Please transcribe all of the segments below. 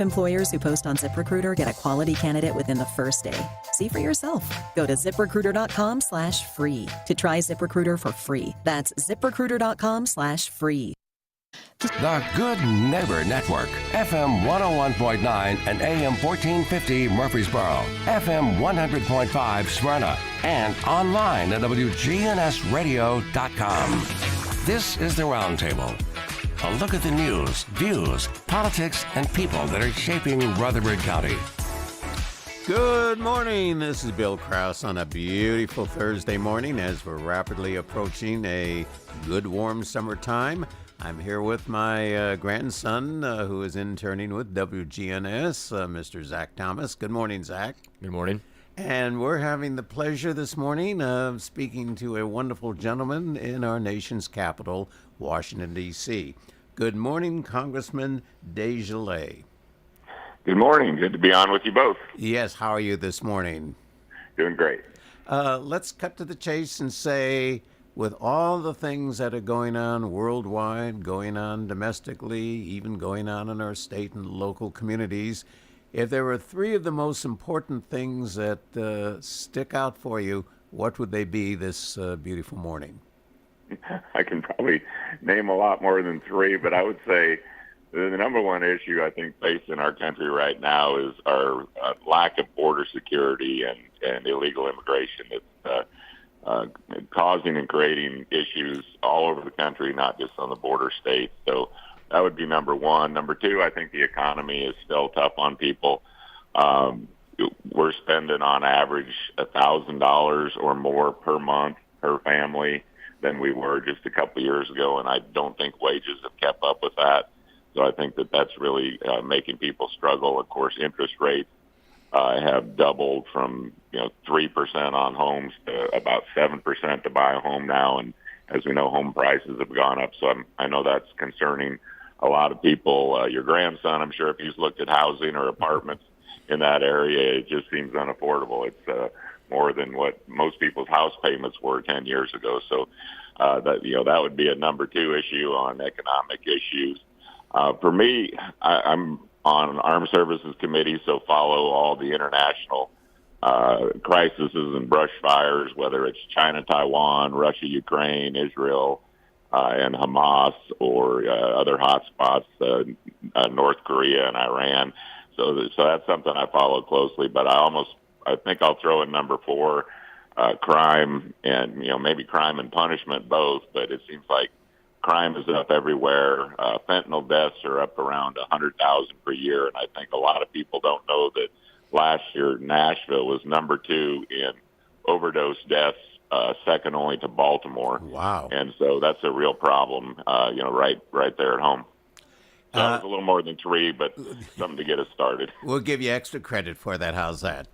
Employers who post on ZipRecruiter get a quality candidate within the first day. See for yourself. Go to ZipRecruiter.com/free to try ZipRecruiter for free. That's ZipRecruiter.com/free. The Good Neighbor Network, FM 101.9 and AM 1450 Murfreesboro, FM 100.5 Smyrna, and online at WGNSradio.com. This is the Roundtable. A look at the news, views, politics, and people that are shaping Rutherford County. Good morning. This is Bill Krause on a beautiful Thursday morning as we're rapidly approaching a good warm summertime. I'm here with my grandson who is interning with WGNS, Mr. Zach Thomas. Good morning, Zach. Good morning. And we're having the pleasure this morning of speaking to a wonderful gentleman in our nation's capital, Washington, D.C. Good morning, Congressman DesJarlais. Good morning. Good to be on with you both. Yes, how are you this morning? Doing great. Let's cut to the chase and say, with all the things that are going on worldwide, going on domestically, even going on in our state and local communities, if there were three of the most important things that stick out for you, what would they be this beautiful morning? I can probably name a lot more than three, but I would say the number one issue I think faced in our country right now is our lack of border security and illegal immigration that's causing and creating issues all over the country, not just on the border states. So that would be number one. Number two, I think the economy is still tough on people. We're spending on average $1,000 or more per month per family than we were just a couple of years ago, and I don't think wages have kept up with that. So I think that that's really making people struggle. Of course, interest rates have doubled from 3% on homes to about 7% to buy a home now, and as we know, home prices have gone up. So I know that's concerning a lot of people. Your grandson, I'm sure, if he's looked at housing or apartments in that area, it just seems unaffordable. It's more than what most people's house payments were 10 years ago. So that would be a number two issue on economic issues. For me, I'm on an Armed Services Committee, so follow all the international crises and brush fires, whether it's China, Taiwan, Russia, Ukraine, Israel, and Hamas, or other hotspots, North Korea and Iran. So that's something I follow closely, but I think I'll throw in number four, crime, and maybe crime and punishment both, but it seems like crime is up everywhere. Fentanyl deaths are up around 100,000 per year, and I think a lot of people don't know that last year Nashville was number two in overdose deaths, second only to Baltimore. Wow. And so that's a real problem, right there at home. So that was a little more than three, but something to get us started. We'll give you extra credit for that. How's that?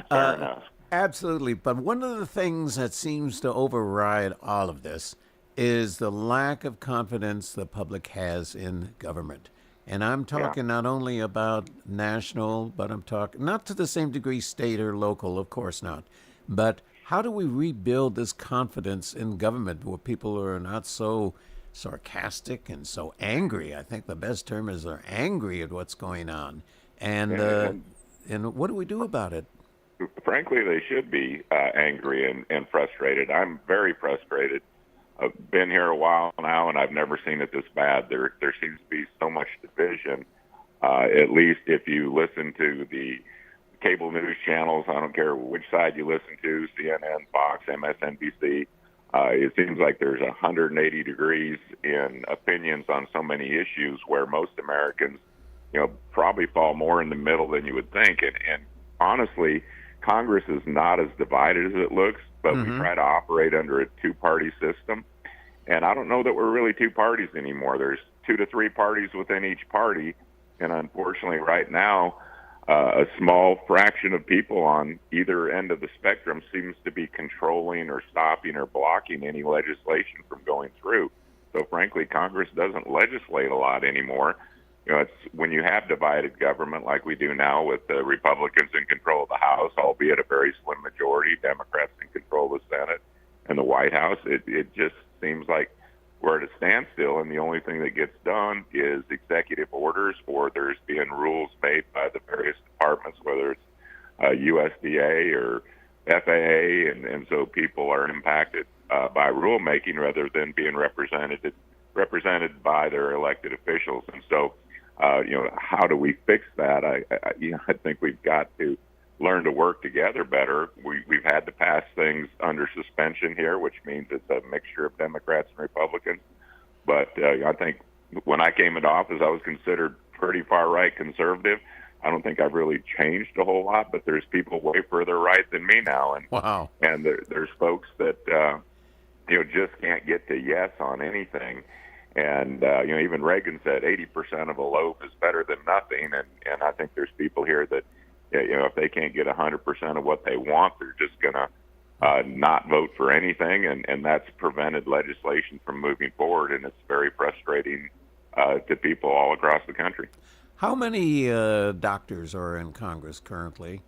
Fair enough. Absolutely. But one of the things that seems to override all of this is the lack of confidence the public has in government. And I'm talking not only about national, but I'm talking not to the same degree state or local, of course not. But how do we rebuild this confidence in government where people are not so sarcastic and so angry? I think the best term is they're angry at what's going on. And what do we do about it? Frankly, they should be angry and frustrated. I'm very frustrated. I've been here a while now, and I've never seen it this bad. There seems to be so much division, at least if you listen to the cable news channels. I don't care which side you listen to, CNN, Fox, MSNBC. It seems like there's 180 degrees in opinions on so many issues where most Americans, probably fall more in the middle than you would think. And honestly, Congress is not as divided as it looks, but we try to operate under a two-party system. And I don't know that we're really two parties anymore. There's 2 to 3 parties within each party. And unfortunately, right now, a small fraction of people on either end of the spectrum seems to be controlling or stopping or blocking any legislation from going through. So frankly, Congress doesn't legislate a lot anymore. It's when you have divided government like we do now with the Republicans in control of the House, albeit a very slim majority, Democrats in control of the Senate and the White House, it just seems like we're at a standstill, and the only thing that gets done is executive orders, or there's being rules made by the various departments, whether it's USDA or FAA, and so people are impacted by rulemaking rather than being represented by their elected officials. And so, how do we fix that? I think we've got to learn to work together better. We've had to pass things under suspension here, which means it's a mixture of Democrats and Republicans. But I think when I came into office, I was considered pretty far-right conservative. I don't think I've really changed a whole lot, but there's people way further right than me now. And Wow. And there's folks that just can't get to yes on anything. And even Reagan said 80% of a loaf is better than nothing. And I think there's people here that if they can't get 100% of what they want, they're just going to not vote for anything, and that's prevented legislation from moving forward, and it's very frustrating to people all across the country. How many doctors are in Congress currently?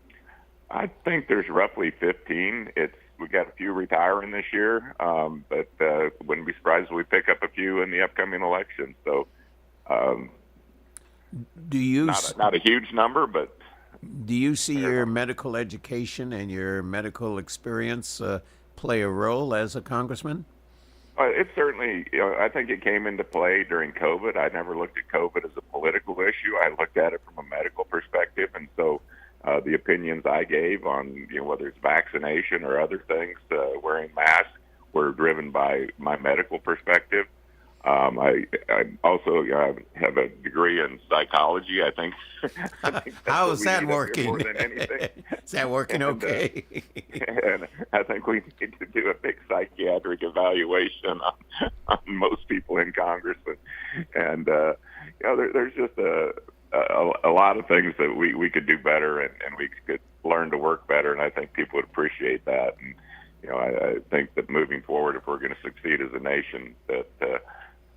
I think there's roughly 15. We got a few retiring this year, but wouldn't be surprised if we pick up a few in the upcoming election. So, not a huge number, but. Do you see your medical education and your medical experience play a role as a congressman? It certainly, I think it came into play during COVID. I never looked at COVID as a political issue. I looked at it from a medical perspective, and so the opinions I gave on, whether it's vaccination or other things, wearing masks, were driven by my medical perspective. I also have a degree in psychology. I think how is that working? More than anything. Is that working okay? And I think we need to do a big psychiatric evaluation on most people in Congress, and there's just a lot of things that we could do better, and we could learn to work better, and I think people would appreciate that. And I think that moving forward, if we're going to succeed as a nation, that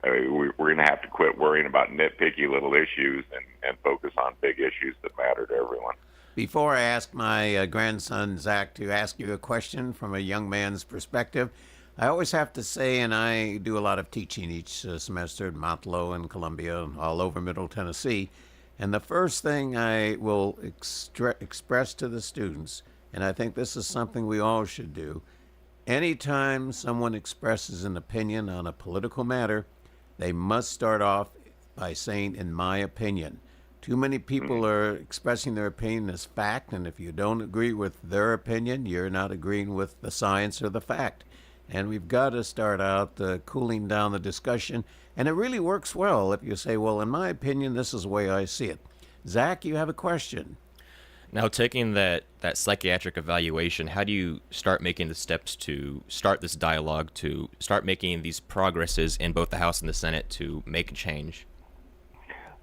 we're going to have to quit worrying about nitpicky little issues and focus on big issues that matter to everyone. Before I ask my grandson, Zach, to ask you a question from a young man's perspective, I always have to say, and I do a lot of teaching each semester at Mount Low and Columbia, all over Middle Tennessee, and the first thing I will express to the students, and I think this is something we all should do, anytime someone expresses an opinion on a political matter, they must start off by saying, in my opinion. Too many people are expressing their opinion as fact, and if you don't agree with their opinion, you're not agreeing with the science or the fact. And we've got to start out cooling down the discussion, and it really works well if you say, well, in my opinion, this is the way I see it. Zach, you have a question. Now, taking that psychiatric evaluation, how do you start making the steps to start this dialogue, to start making these progresses in both the House and the Senate to make a change?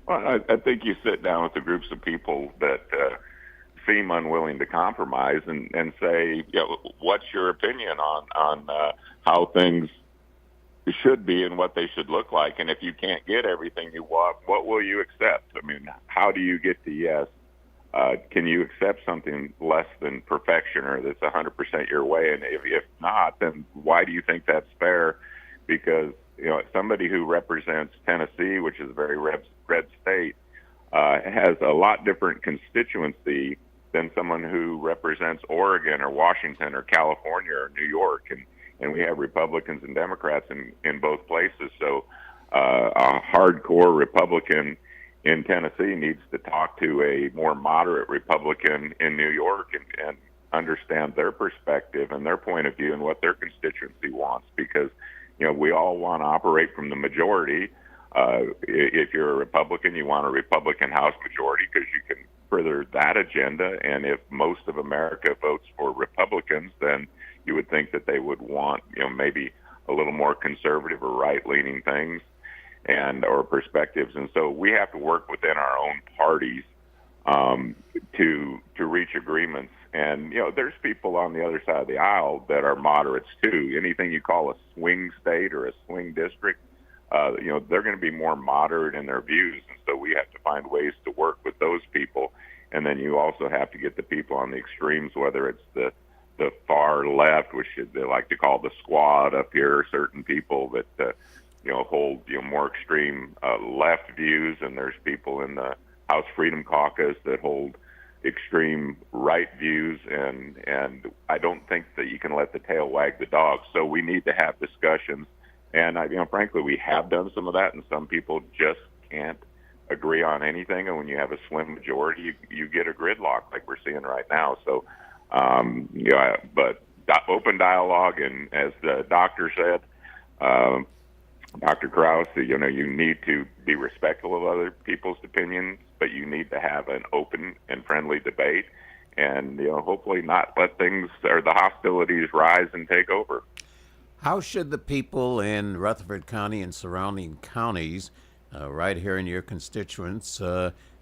Well, I think you sit down with the groups of people that seem unwilling to compromise and say, what's your opinion on how things should be and what they should look like? And if you can't get everything you want, what will you accept? I mean, how do you get to yes? Can you accept something less than perfection or that's 100% your way? And if not, then why do you think that's fair? Because, somebody who represents Tennessee, which is a very red state, has a lot different constituency than someone who represents Oregon or Washington or California or New York. And we have Republicans and Democrats in both places. So a hardcore Republican in Tennessee needs to talk to a more moderate Republican in New York and understand their perspective and their point of view and what their constituency wants, because we all want to operate from the majority. If you're a Republican, you want a Republican House majority because you can further that agenda, and if most of America votes for Republicans, then you would think that they would want maybe a little more conservative or right-leaning things or perspectives. And so we have to work within our own parties to reach agreements. And, there's people on the other side of the aisle that are moderates too. Anything you call a swing state or a swing district, they're going to be more moderate in their views. And so we have to find ways to work with those people. And then you also have to get the people on the extremes, whether it's the far left, which they like to call the squad up here, certain people that hold more extreme left views, and there's people in the House Freedom Caucus that hold extreme right views, and I don't think that you can let the tail wag the dog. So we need to have discussions, and frankly, we have done some of that, and some people just can't agree on anything, and when you have a slim majority, you get a gridlock like we're seeing right now. So, but open dialogue, and as the doctor said, Dr. Krause, you need to be respectful of other people's opinions, but you need to have an open and friendly debate, and hopefully not let things or the hostilities rise and take over. How should the people in Rutherford County and surrounding counties, right here in your constituents,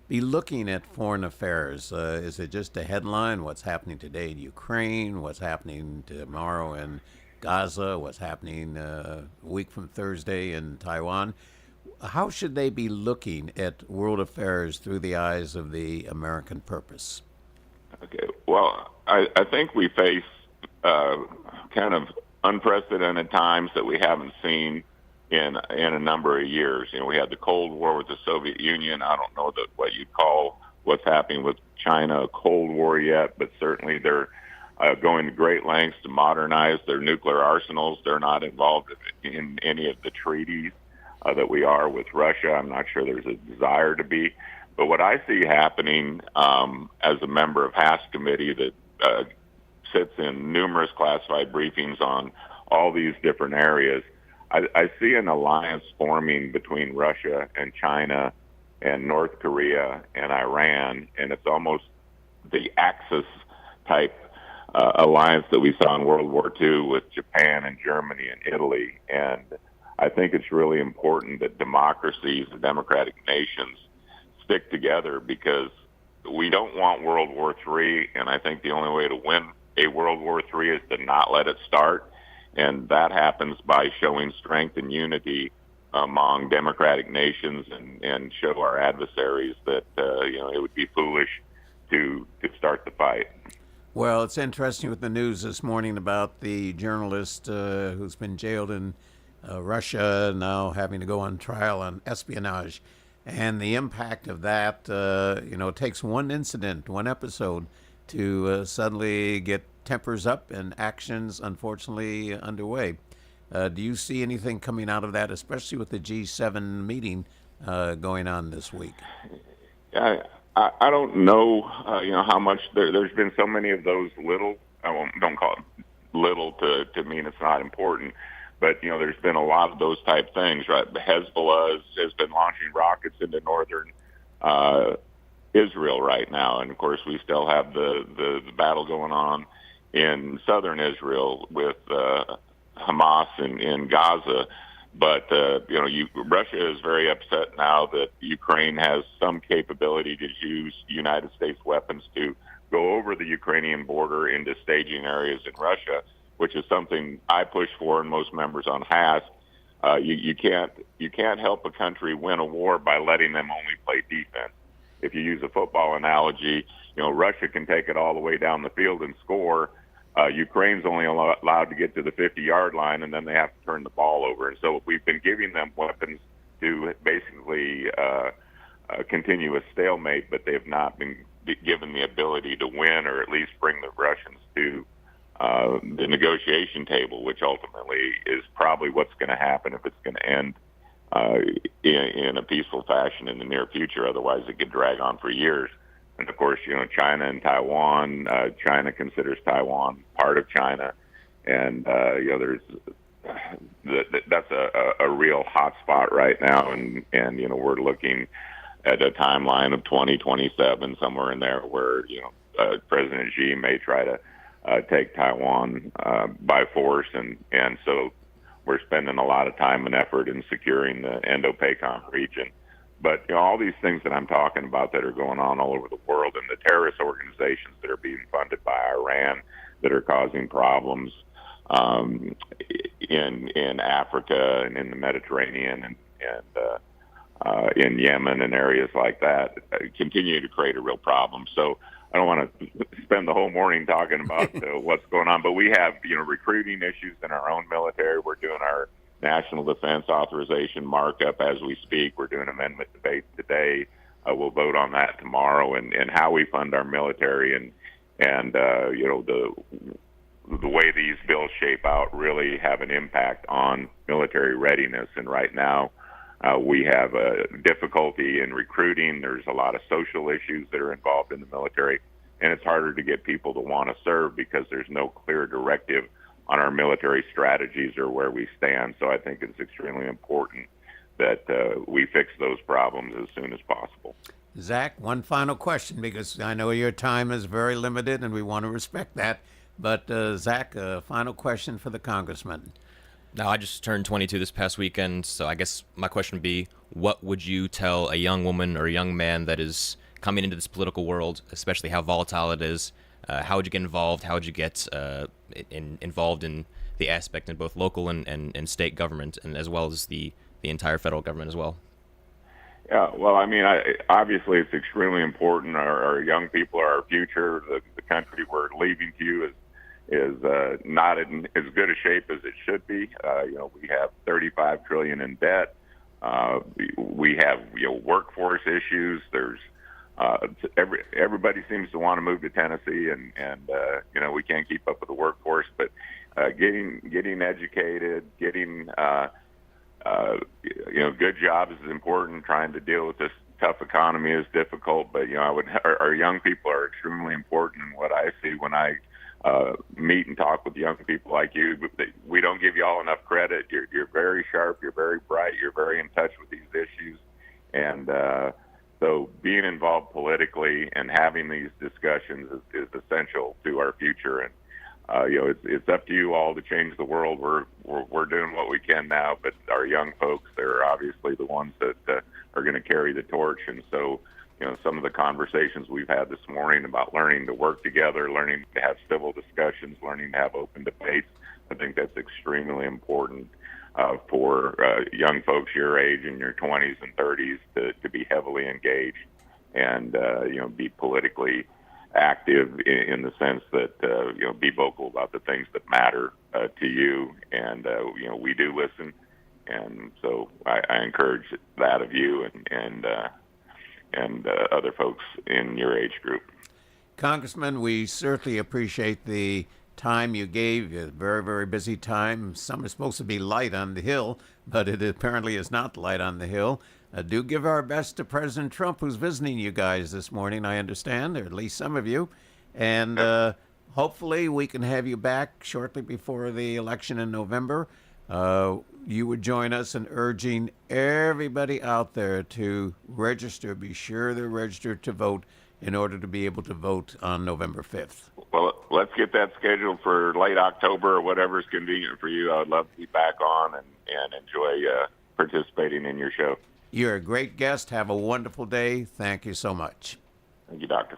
be looking at foreign affairs? Is it just a headline? What's happening today in Ukraine? What's happening tomorrow in Gaza? What's happening a week from Thursday in Taiwan? How should they be looking at world affairs through the eyes of the American purpose? Okay. Well, I think we face kind of unprecedented times that we haven't seen in a number of years. We had the Cold War with the Soviet Union. I don't know what you'd call what's happening with China a Cold War yet, but certainly they're going to great lengths to modernize their nuclear arsenals. They're not involved in any of the treaties that we are with Russia. I'm not sure there's a desire to be. But what I see happening as a member of House Committee that sits in numerous classified briefings on all these different areas, I see an alliance forming between Russia and China and North Korea and Iran, and it's almost the Axis type alliance that we saw in World War II with Japan and Germany and Italy. And I think it's really important that democracies and democratic nations stick together, because we don't want World War III, and I think the only way to win a World War III is to not let it start, and that happens by showing strength and unity among democratic nations, and show our adversaries that it would be foolish to start the fight. Well, it's interesting with the news this morning about the journalist who's been jailed in Russia, now having to go on trial on espionage. And the impact of that, it takes one incident, one episode to suddenly get tempers up and actions, unfortunately, underway. Do you see anything coming out of that, especially with the G7 meeting going on this week? I don't know, how much there's been so many of those little. Don't call it little to mean it's not important, but there's been a lot of those type things, right? Hezbollah has been launching rockets into northern Israel right now, and of course we still have the battle going on in southern Israel with Hamas in Gaza. But, Russia is very upset now that Ukraine has some capability to use United States weapons to go over the Ukrainian border into staging areas in Russia, which is something I push for and most members on HAS. You can't help a country win a war by letting them only play defense. If you use a football analogy, Russia can take it all the way down the field and score. Ukraine's only allowed to get to the 50-yard line, and then they have to turn the ball over. And so we've been giving them weapons to basically continue a stalemate, but they've not been given the ability to win, or at least bring the Russians to the negotiation table, which ultimately is probably what's going to happen if it's going to end in a peaceful fashion in the near future. Otherwise, it could drag on for years. And of course, China and Taiwan. China considers Taiwan part of China, and that's a real hot spot right now. And we're looking at a timeline of 2027, somewhere in there, where President Xi may try to take Taiwan by force, and so we're spending a lot of time and effort in securing the Indo-PACOM region. But all these things that I'm talking about that are going on all over the world, and the terrorist organizations that are being funded by Iran that are causing problems in Africa and in the Mediterranean and in Yemen and areas like that, continue to create a real problem. So I don't want to spend the whole morning talking about what's going on, but we have recruiting issues in our own military. We're doing our National Defense Authorization markup as we speak. We're doing amendment debates today. We'll vote on that tomorrow, and how we fund our military, and you know, the way these bills shape out really have an impact on military readiness. And right now, we have a difficulty in recruiting. There's a lot of social issues that are involved in the military, and it's harder to get people to want to serve because there's no clear directive on our military strategies or where we stand. So I think it's extremely important that we fix those problems as soon as possible. Zach, one final question, because I know your time is very limited and we want to respect that. But Zach, a final question for the congressman. Now, I just turned 22 this past weekend, so I guess my question would be, what would you tell a young woman or a young man that is coming into this political world, especially how volatile it is? How would you get involved? How would you get involved in the aspect in both local and state government, and as well as the entire federal government as well? Yeah, well, I mean, obviously it's extremely important. Our young people are our future. The country we're leaving to is not in as good a shape as it should be. You know, we have $35 trillion in debt. We have, you know, workforce issues. There's everybody seems to want to move to Tennessee, and you know, we can't keep up with the workforce. But getting educated, getting you know, good jobs is important. Trying to deal with this tough economy is difficult, but you know, our young people are extremely important. And what I see when I meet and talk with young people like you, we don't give you all enough credit. You're very sharp. You're very bright. You're very in touch with these issues, and so being involved politically and having these discussions is essential to our future. And you know, it's up to you all to change the world. We're doing what we can now, but our young folks, they're obviously the ones that are going to carry the torch. And so, you know, some of the conversations we've had this morning about learning to work together, learning to have civil discussions, learning to have open debates, I think that's extremely important for young folks your age, in your 20s and 30s, to be heavily engaged and you know, be politically active in the sense that you know, be vocal about the things that matter to you. And you know, we do listen, and so I encourage that of you and other folks in your age group. Congressman, we certainly appreciate the time you gave. A very, very busy time. Summer's supposed to be light on the Hill, but it apparently is not light on the Hill. Do give our best to President Trump, who's visiting you guys this morning, I understand, or at least some of you. And hopefully we can have you back shortly before the election in November. You would join us in urging everybody out there to register. Be sure they're registered to vote in order to be able to vote on November 5th. Well, let's get that scheduled for late October or whatever's convenient for you. I would love to be back on and enjoy participating in your show. You're a great guest. Have a wonderful day. Thank you so much. Thank you, Doctor.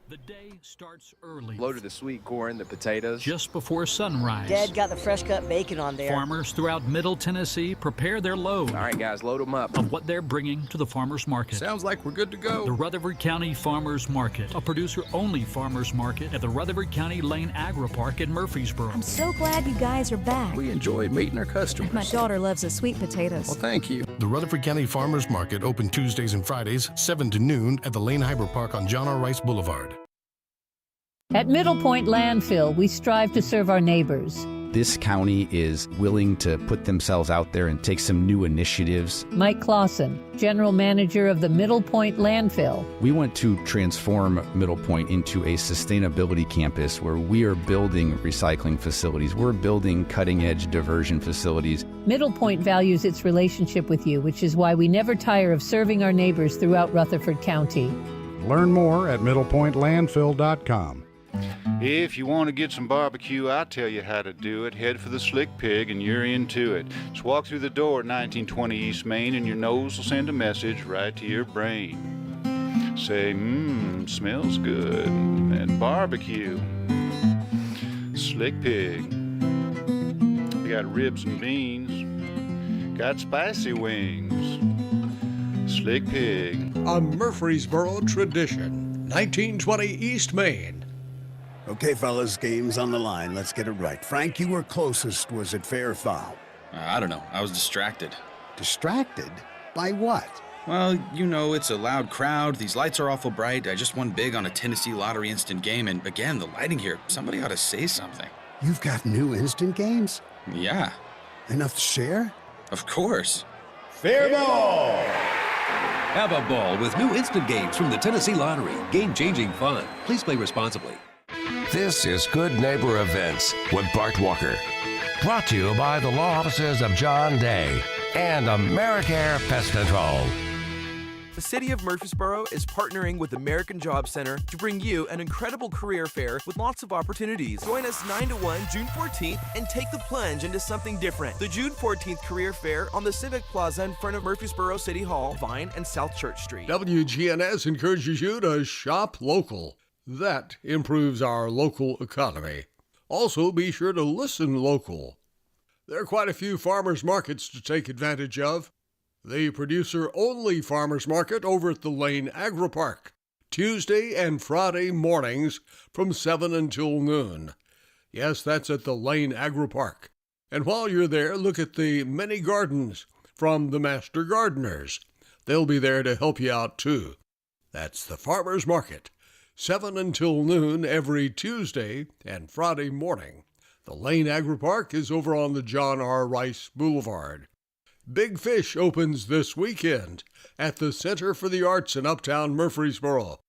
The day starts early. Loaded the sweet corn, the potatoes. Just before sunrise. Dad got the fresh cut bacon on there. Farmers throughout Middle Tennessee prepare their load. All right, guys, load them up. Of what they're bringing to the farmers market. Sounds like we're good to go. The Rutherford County Farmers Market, a producer-only farmers market at the Rutherford County Lane Agri Park in Murfreesboro. I'm so glad you guys are back. We enjoy meeting our customers. My daughter loves the sweet potatoes. Well, thank you. The Rutherford County Farmers Market open Tuesdays and Fridays, 7 to noon at the Lane Agri Park on John R. Rice Boulevard. At Middle Point Landfill, we strive to serve our neighbors. This county is willing to put themselves out there and take some new initiatives. Mike Clausen, General Manager of the Middle Point Landfill. We want to transform Middle Point into a sustainability campus where we are building recycling facilities. We're building cutting-edge diversion facilities. Middle Point values its relationship with you, which is why we never tire of serving our neighbors throughout Rutherford County. Learn more at middlepointlandfill.com. If you want to get some barbecue, I'll tell you how to do it. Head for the Slick Pig and you're into it. Just walk through the door at 1920 East Main and your nose will send a message right to your brain. Say, smells good, and barbecue. Slick Pig. They got ribs and beans. Got spicy wings. Slick Pig. A Murfreesboro tradition. 1920 East Main. Okay, fellas, game's on the line. Let's get it right. Frank, you were closest. Was it fair foul? I don't know. I was distracted. Distracted? By what? Well, you know, it's a loud crowd. These lights are awful bright. I just won big on a Tennessee lottery instant game. And again, the lighting here, somebody ought to say something. You've got new instant games? Yeah. Enough to share? Of course. Fair ball! Have a ball with new instant games from the Tennessee Lottery. Game-changing fun. Please play responsibly. This is Good Neighbor Events with Bart Walker. Brought to you by the law offices of John Day and AmeriCare Pest Control. The City of Murfreesboro is partnering with American Job Center to bring you an incredible career fair with lots of opportunities. Join us 9 to 1 June 14th and take the plunge into something different. The June 14th Career Fair on the Civic Plaza in front of Murfreesboro City Hall, Vine and South Church Street. WGNS encourages you to shop local. That improves our local economy. Also, be sure to listen local. There are quite a few farmers markets to take advantage of. The producer-only farmers market over at the Lane Agri Park, Tuesday and Friday mornings from 7 until noon. Yes, that's at the Lane Agri Park. And while you're there, look at the many gardens from the Master Gardeners. They'll be there to help you out, too. That's the farmers market, 7 until noon every Tuesday and Friday morning. The Lane Agri Park is over on the John R. Rice Boulevard. Big Fish opens this weekend at the Center for the Arts in Uptown Murfreesboro.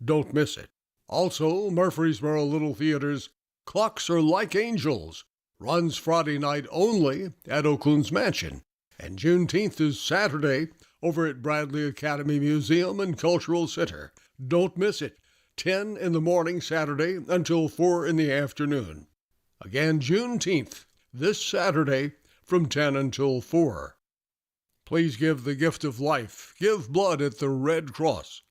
Don't miss it. Also, Murfreesboro Little Theater's Clocks Are Like Angels runs Friday night only at Oakland's Mansion. And Juneteenth is Saturday over at Bradley Academy Museum and Cultural Center. Don't miss it. 10 in the morning Saturday until 4 in the afternoon. Again, Juneteenth, this Saturday from 10 until 4. Please give the gift of life. Give blood at the Red Cross.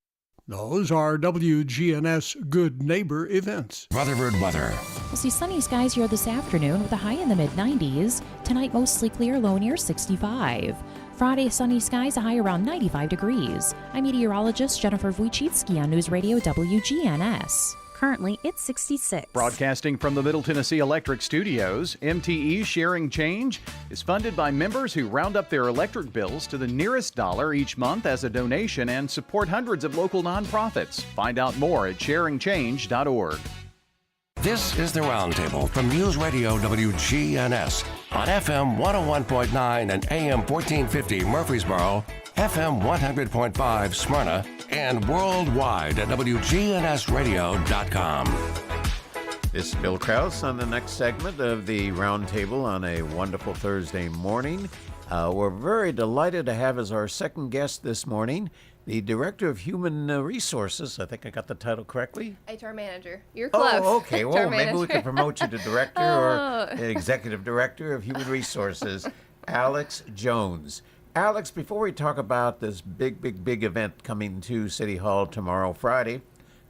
Those are WGNS Good Neighbor events. Rutherford weather. We'll see sunny skies here this afternoon with a high in the mid-90s. Tonight, mostly clear, low near 65. Friday, sunny skies, a high around 95 degrees. I'm meteorologist Jennifer Wojcicki on News Radio WGNS. Currently, it's 66. Broadcasting from the Middle Tennessee Electric Studios, MTE Sharing Change is funded by members who round up their electric bills to the nearest dollar each month as a donation and support hundreds of local nonprofits. Find out more at sharingchange.org. This is the Roundtable from News Radio WGNS on FM 101.9 and AM 1450 Murfreesboro, FM 100.5 Smyrna, and worldwide at WGNSradio.com. This is Bill Krause on the next segment of the Roundtable on a wonderful Thursday morning. We're very delighted to have as our second guest this morning the Director of Human Resources. I think I got the title correctly. HR Manager. You're close. Oh, okay. Well, maybe we manager. can promote you to Director or Executive Director of Human Resources, Alex Jones. Alex, before we talk about this big event coming to City Hall tomorrow, Friday,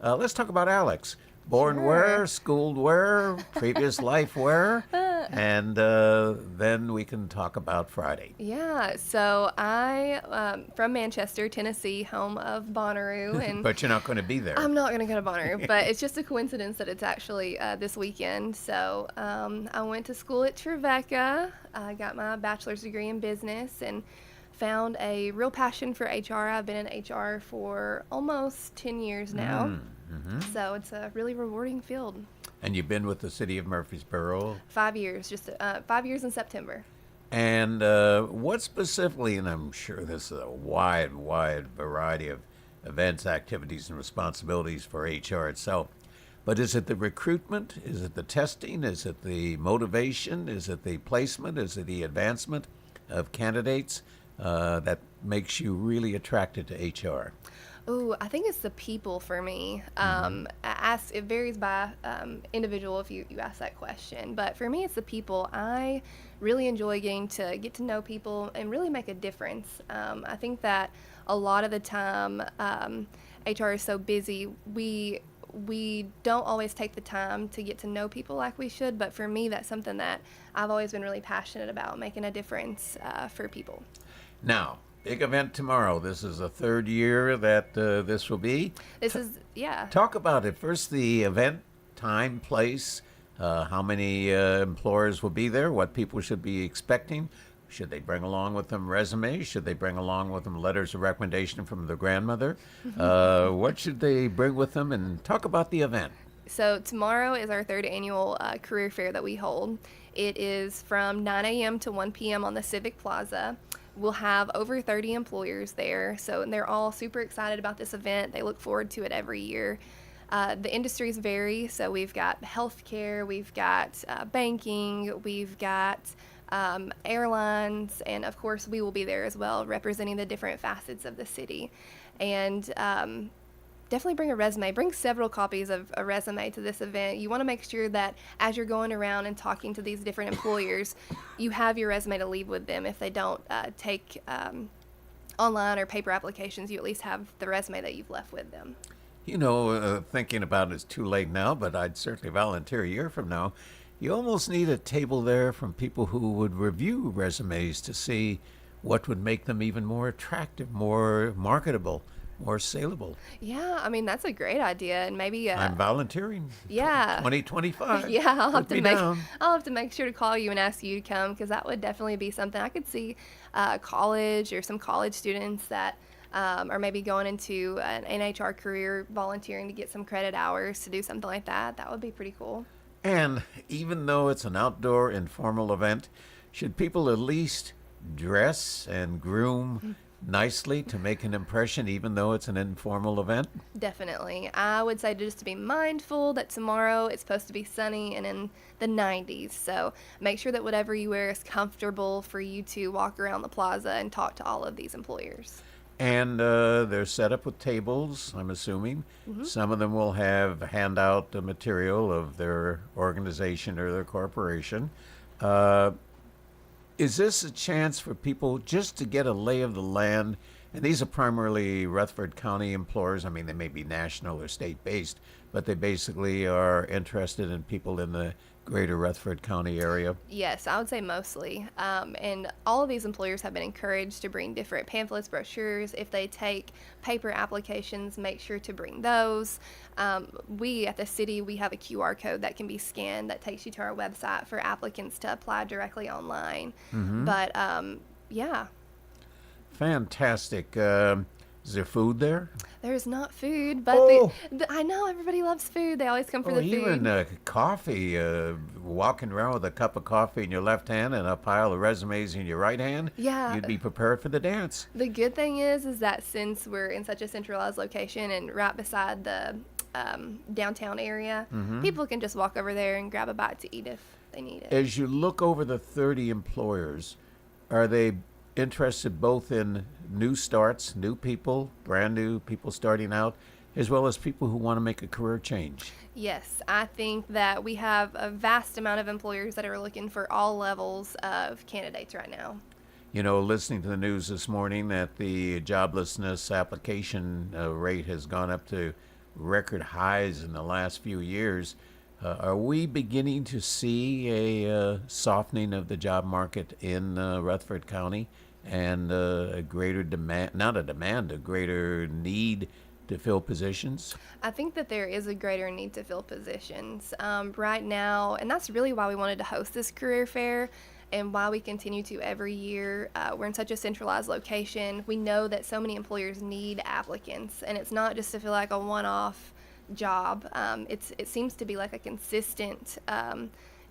let's talk about Alex. Born where, schooled where, previous life where, and then we can talk about Friday. Yeah, so I, from Manchester, Tennessee, home of Bonnaroo. And but you're not going to be there. I'm not going to go to Bonnaroo, but it's just a coincidence that it's actually this weekend. So I went to school at Trevecca. I got my bachelor's degree in business and found a real passion for HR. I've been in HR for almost 10 years now. So it's a really rewarding field. And you've been with the city of Murfreesboro? 5 years, just 5 years in September. And what specifically, and I'm sure this is a wide variety of events, activities, and responsibilities for HR itself, but is it the recruitment? Is it the testing? Is it the motivation? Is it the placement? Is it the advancement of candidates that makes you really attracted to HR? Ooh, I think it's the people for me. It varies by individual if you ask that question. But for me, it's the people. I really enjoy getting to get to know people and really make a difference. I think that a lot of the time, HR is so busy, we don't always take the time to get to know people like we should. But for me, that's something that I've always been really passionate about, making a difference for people. Now, big event tomorrow. This is the third year that this will be. Talk about it. First, the event, time, place, how many employers will be there, what people should be expecting. Should they bring along with them resumes? Should they bring along with them letters of recommendation from their grandmother? What should they bring with them? And talk about the event. So tomorrow is our third annual career fair that we hold. It is from 9 a.m. to 1 p.m. on the Civic Plaza. We'll have over 30 employers there, so they're all super excited about this event. They look forward to it every year. The industries vary, so we've got healthcare, we've got banking, we've got airlines, and of course we will be there as well, representing the different facets of the city. And definitely bring a resume. Bring several copies of a resume to this event. You want to make sure that as you're going around and talking to these different employers, you have your resume to leave with them. If they don't take online or paper applications, you at least have the resume that you've left with them. You know, thinking about it's too late now, but I'd certainly volunteer a year from now. You almost need a table there from people who would review resumes to see what would make them even more attractive, more marketable, more saleable. Yeah, I mean, that's a great idea. And maybe I'm volunteering. Yeah. 2025. Yeah, I'll have to make sure to call you and ask you to come, because that would definitely be something. I could see college or some college students that are maybe going into an HR career volunteering to get some credit hours to do something like that. That would be pretty cool. And even though it's an outdoor informal event, should people at least dress and groom nicely to make an impression, even though it's an informal event? Definitely. I would say just to be mindful that tomorrow it's supposed to be sunny and in the 90s. So make sure that whatever you wear is comfortable for you to walk around the plaza and talk to all of these employers. And they're set up with tables, I'm assuming. Some of them will have handout material of their organization or their corporation. Is this a chance for people just to get a lay of the land? And these are primarily Rutherford County employers. I mean, they may be national or state-based, but they basically are interested in people in the greater Rutherford County area. Yes, I would say mostly. And all of these employers have been encouraged to bring different pamphlets, brochures. If they take paper applications, make sure to bring those. We at the city, we have a QR code that can be scanned that takes you to our website for applicants to apply directly online. But yeah. Fantastic. Is there food there? There's not food, but I know everybody loves food. They always come for the food. Even coffee, walking around with a cup of coffee in your left hand and a pile of resumes in your right hand. Yeah. You'd be prepared for the dance. The good thing is that since we're in such a centralized location and right beside the downtown area, people can just walk over there and grab a bite to eat if they need it. As you look over the 30 employers, are they interested both in new starts, new people, brand new people starting out, as well as people who want to make a career change? Yes, I think that we have a vast amount of employers that are looking for all levels of candidates right now. You know, listening to the news this morning that the joblessness application rate has gone up to record highs in the last few years. Are we beginning to see a softening of the job market in Rutherford County and a greater demand, not a demand, a greater need to fill positions? I think that there is a greater need to fill positions right now, and that's really why we wanted to host this career fair and why we continue to every year. We're in such a centralized location. We know that so many employers need applicants, and it's not just to feel like a one-off job. It seems to be like a consistent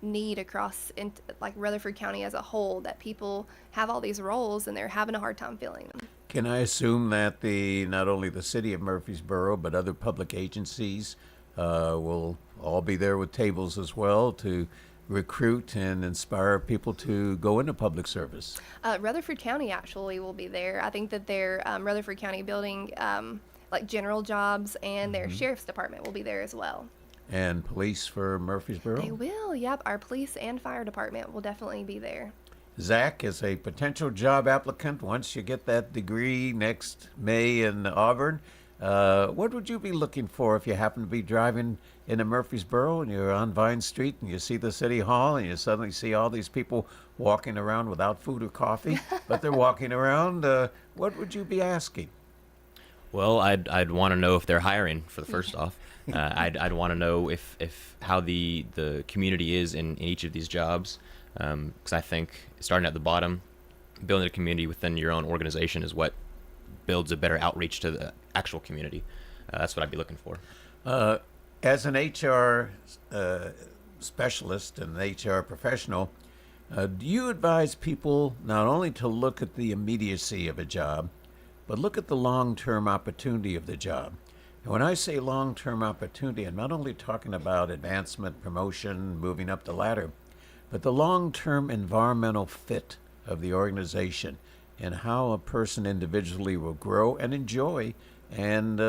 need across like Rutherford County as a whole, that people have all these roles and they're having a hard time filling them. Can I assume that not only the city of Murfreesboro but other public agencies will all be there with tables as well to recruit and inspire people to go into public service? Rutherford County actually will be there. I think that their Rutherford County building, like general jobs, and their sheriff's department will be there as well. And police for Murfreesboro? They will, yep. Our police and fire department will definitely be there. Zach, as a potential job applicant, once you get that degree next May in Auburn, what would you be looking for if you happen to be driving into Murfreesboro and you're on Vine Street and you see the city hall and you suddenly see all these people walking around without food or coffee, but they're walking around, what would you be asking? Well, I'd want to know if they're hiring, for the first off. I'd want to know if how the community is in each of these jobs, because I think starting at the bottom, building a community within your own organization is what builds a better outreach to the actual community. That's what I'd be looking for. As an HR specialist and an HR professional, do you advise people not only to look at the immediacy of a job, but look at the long-term opportunity of the job? And when I say long-term opportunity, I'm not only talking about advancement, promotion, moving up the ladder, but the long-term environmental fit of the organization and how a person individually will grow and enjoy and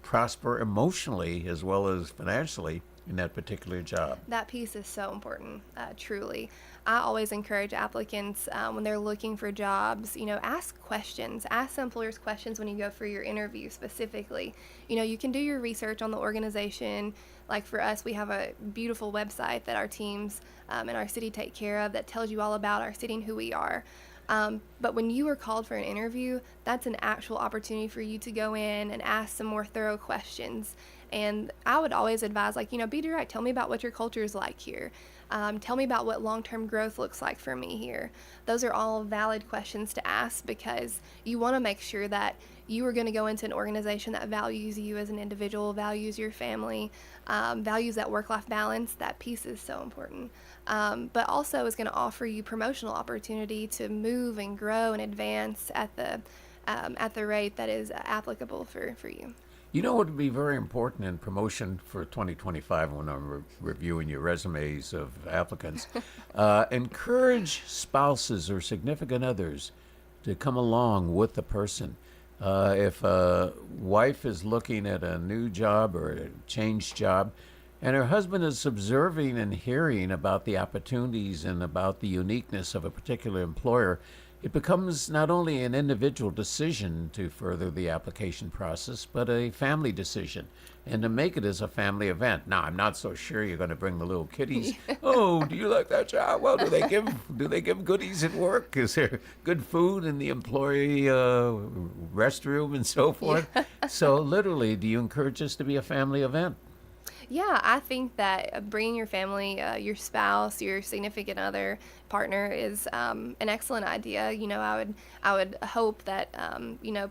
prosper emotionally as well as financially in that particular job. That piece is so important, truly. I always encourage applicants when they're looking for jobs, ask questions. Ask employers questions when you go for your interview specifically. You can do your research on the organization. Like for us, we have a beautiful website that our teams and our city take care of that tells you all about our city and who we are. But when you are called for an interview, that's an actual opportunity for you to go in and ask some more thorough questions. And I would always advise, be direct. Tell me about what your culture is like here. Tell me about what long-term growth looks like for me here. Those are all valid questions to ask because you want to make sure that you are going to go into an organization that values you as an individual, values your family, values that work-life balance. That piece is so important. But also is going to offer you promotional opportunity to move and grow and advance at the rate that is applicable for you. You know what would be very important in promotion for 2025 when I'm reviewing your resumes of applicants? Encourage spouses or significant others to come along with the person. If a wife is looking at a new job or a changed job, and her husband is observing and hearing about the opportunities and about the uniqueness of a particular employer, it becomes not only an individual decision to further the application process, but a family decision, and to make it as a family event. Now, I'm not so sure you're going to bring the little kiddies. Oh, do you like that job? Well, do they give goodies at work? Is there good food in the employee restroom and so forth? Yeah. So, literally, do you encourage this to be a family event? Yeah, I think that bringing your family, your spouse, your significant other, partner is an excellent idea. I would hope that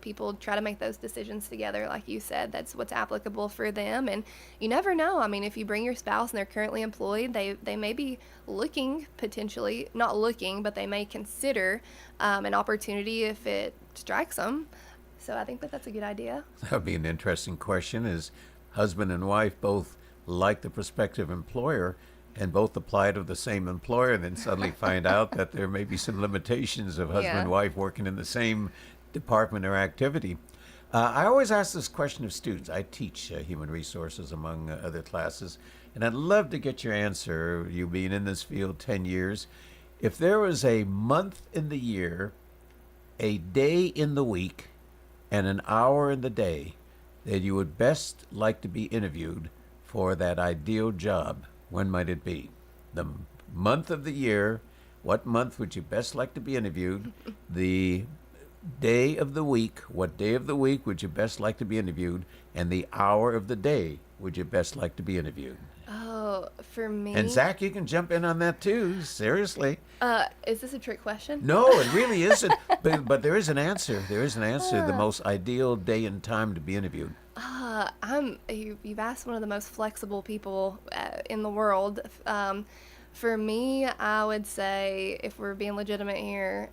people try to make those decisions together, like you said. That's what's applicable for them, and you never know. I mean, if you bring your spouse and they're currently employed, they may be looking potentially, not looking, but they may consider an opportunity if it strikes them. So I think that's a good idea. That would be an interesting question. Is husband and wife both like the prospective employer and both apply to the same employer and then suddenly find out that there may be some limitations of husband and wife working in the same department or activity. I always ask this question of students. I teach human resources among other classes, and I'd love to get your answer, you being in this field 10 years. If there was a month in the year, a day in the week, and an hour in the day that you would best like to be interviewed for that ideal job, when might it be? The month of the year, what month would you best like to be interviewed? The day of the week, what day of the week would you best like to be interviewed? And the hour of the day would you best like to be interviewed? Oh, for me. And Zach, you can jump in on that too, seriously. Is this a trick question? No, it really isn't. But there is an answer. There is an answer. The most ideal day and time to be interviewed. You've asked one of the most flexible people in the world. For me, I would say, if we're being legitimate here,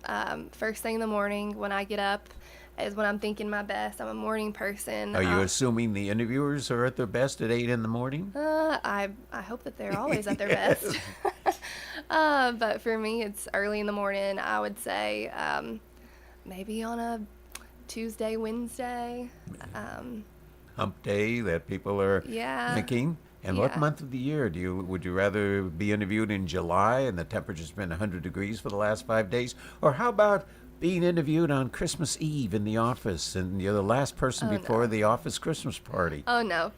first thing in the morning when I get up is when I'm thinking my best. I'm a morning person. Are you assuming the interviewers are at their best at 8 in the morning? I hope that they're always at their best. But for me, it's early in the morning. I would say maybe on a Tuesday, Wednesday. Hump day that people are thinking. And what month of the year would you rather be interviewed in July and the temperature's been 100 degrees for the last 5 days? Or how about being interviewed on Christmas Eve in the office and you're the last person before the office Christmas party? Oh, no.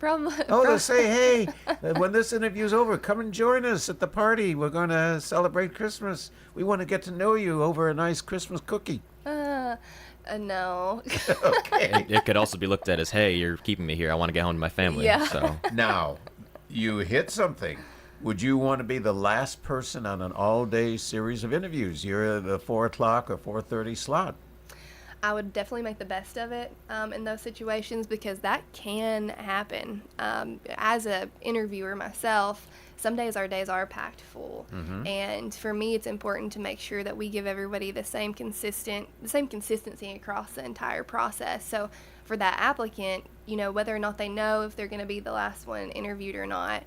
They'll say, hey, when this interview's over, come and join us at the party. We're going to celebrate Christmas. We want to get to know you over a nice Christmas cookie. No. Okay. It could also be looked at as, hey, you're keeping me here. I want to get home to my family. Yeah. So now, you hit something. Would you want to be the last person on an all-day series of interviews? You're the 4 o'clock or 4:30 slot. I would definitely make the best of it in those situations, because that can happen. As a interviewer myself, some days our days are packed full, and for me, it's important to make sure that we give everybody the same consistency across the entire process. So for that applicant, whether or not they know if they're going to be the last one interviewed or not,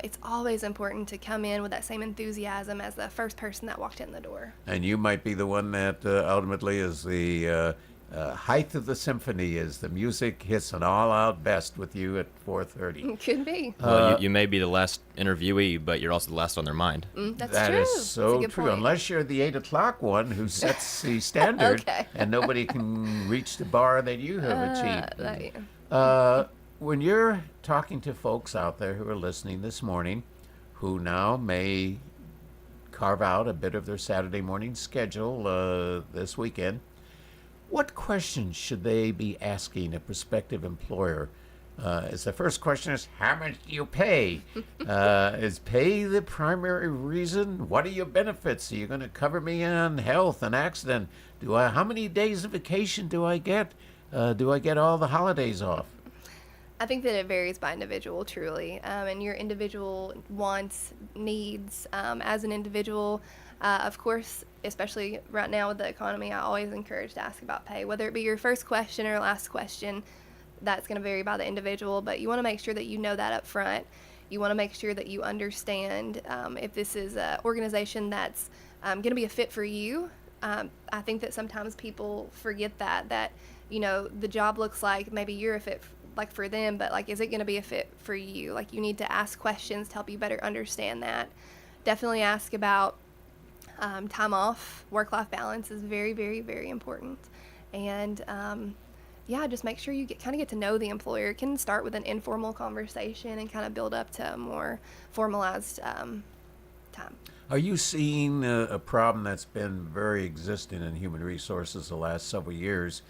it's always important to come in with that same enthusiasm as the first person that walked in the door. And you might be the one that ultimately is the height of the symphony, as the music hits an all-out best with you at 4:30. Could be. Well, you may be the last interviewee, but you're also the last on their mind. That's That true. is That's a so good true. point. Unless you're the 8 o'clock one who sets the standard, Okay. and nobody can reach the bar that you have achieved. Right. When you're talking to folks out there who are listening this morning, who now may carve out a bit of their Saturday morning schedule this weekend, what questions should they be asking a prospective employer? Is the first question is, how much do you pay? Is pay the primary reason? What are your benefits? Are you going to cover me on health and accident? How many days of vacation do I get? Do I get all the holidays off? I think that it varies by individual, truly, and your individual wants, needs. As an individual, of course, especially right now with the economy, I always encourage to ask about pay, whether it be your first question or last question. That's going to vary by the individual, but you want to make sure that you know that up front. You want to make sure that you understand if this is an organization that's going to be a fit for you. I think that sometimes people forget that the job looks like maybe you're a fit for them, but is it going to be a fit for you? You need to ask questions to help you better understand that. Definitely ask about time off. Work-life balance is very, very, very important. And just make sure you kind of get to know the employer. It can start with an informal conversation and kind of build up to a more formalized time. Are you seeing a problem that's been very existent in human resources the last several years,